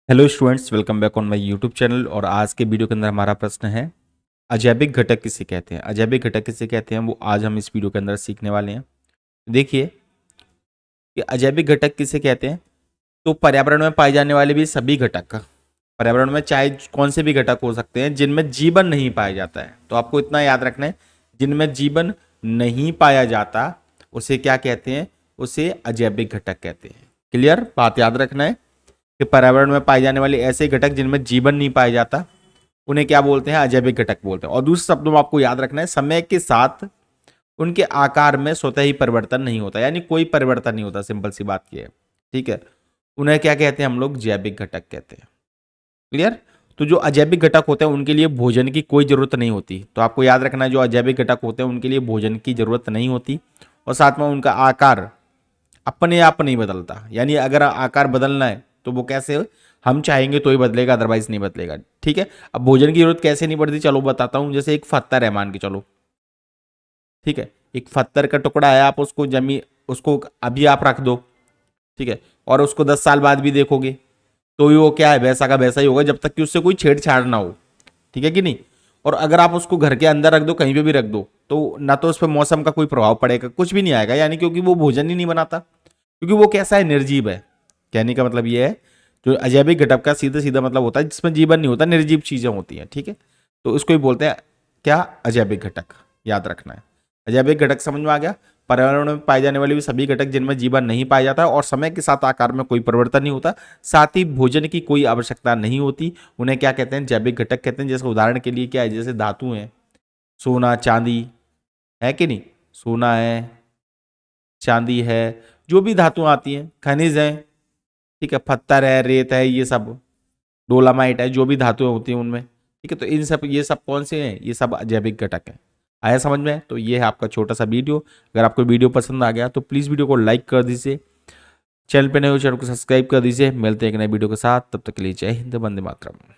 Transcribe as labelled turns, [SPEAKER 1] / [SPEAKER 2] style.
[SPEAKER 1] Hello students, welcome back on my YouTube channel. और आज के वीडियो के अंदर हमारा प्रश्न है, अजैविक घटक किसे कहते हैं। अजैविक घटक किसे कहते हैं वो आज हम इस वीडियो के अंदर सीखने वाले हैं। देखिए कि अजैविक घटक किसे कहते हैं। तो पर्यावरण में पाए जाने वाले भी सभी घटक, पर्यावरण में चाहे कौन से भी घटक हो सकते हैं जिनमें जीवन नहीं पाया जाता है। तो आपको इतना याद रखना है, जिनमें जीवन नहीं पाया जाता उसे क्या कहते हैं, उसे अजैविक घटक कहते हैं। क्लियर, बात याद रखना है कि पर्यावरण में पाए जाने वाले ऐसे घटक जिनमें जीवन नहीं पाया जाता उन्हें क्या बोलते हैं, अजैविक घटक बोलते हैं। और दूसरे शब्दों में आपको याद रखना है, समय के साथ उनके आकार में स्वतः ही परिवर्तन नहीं होता, यानी कोई परिवर्तन नहीं होता। सिंपल सी बात की है, ठीक है। उन्हें क्या कहते हैं, हम लोग जैविक घटक कहते हैं। क्लियर। तो जो अजैविक घटक होते हैं उनके लिए भोजन की कोई जरूरत नहीं होती। तो आपको याद रखना है, जो अजैविक घटक होते हैं उनके लिए भोजन की जरूरत नहीं होती और साथ में उनका आकार अपने आप नहीं बदलता। यानी अगर आकार बदलना है तो वो कैसे, हम चाहेंगे तो ही बदलेगा, अदरवाइज नहीं बदलेगा। ठीक है। अब भोजन की जरूरत कैसे नहीं पड़ती, चलो बताता हूं। जैसे एक पत्थर है, मान के चलो, ठीक है, एक पत्थर का टुकड़ा है, आप उसको उसको अभी आप रख दो, ठीक है, और उसको 10 साल बाद भी देखोगे तो भी वो क्या है, वैसा का वैसा ही होगा, जब तक कि उससे कोई छेड़छाड़ ना हो। ठीक है कि नहीं। और अगर आप उसको घर के अंदर रख दो, कहीं पे भी रख दो, तो ना तो उस पर मौसम का कोई प्रभाव पड़ेगा, कुछ भी नहीं आएगा, यानी क्योंकि वो भोजन ही नहीं बनाता, क्योंकि वो कैसा है, निर्जीव है। कहने का मतलब ये है, जो अजैविक घटक का सीधा सीधा मतलब होता है जिसमें जीवन नहीं होता, निर्जीव चीजें होती हैं। ठीक है। तो इसको ही बोलते हैं क्या, अजैविक घटक। याद रखना है, अजैविक घटक समझ में आ गया। पर्यावरण में पाए जाने वाले भी सभी घटक जिनमें जीवन नहीं पाया जाता और समय के साथ आकार में कोई परिवर्तन नहीं होता, साथ ही भोजन की कोई आवश्यकता नहीं होती, उन्हें क्या कहते हैं, जैविक घटक कहते हैं। जैसे उदाहरण के लिए क्या है, जैसे धातु है, सोना चांदी है कि नहीं, सोना है, चांदी है, जो भी धातुएं आती हैं, खनिज है, ठीक है, पत्थर है, रेत है, ये सब डोलामाइट है, जो भी धातुएं होती हैं उनमें, ठीक है। तो इन सब, ये सब कौन से हैं, ये सब अजैविक घटक हैं। आया समझ में। तो ये है आपका छोटा सा वीडियो। अगर आपको वीडियो पसंद आ गया तो प्लीज़ वीडियो को लाइक कर दीजिए, चैनल पे नए हो चैनल को सब्सक्राइब कर दीजिए। मिलते हैं एक नए वीडियो के साथ, तब तक के लिए जय हिंद, वंदे मातरम।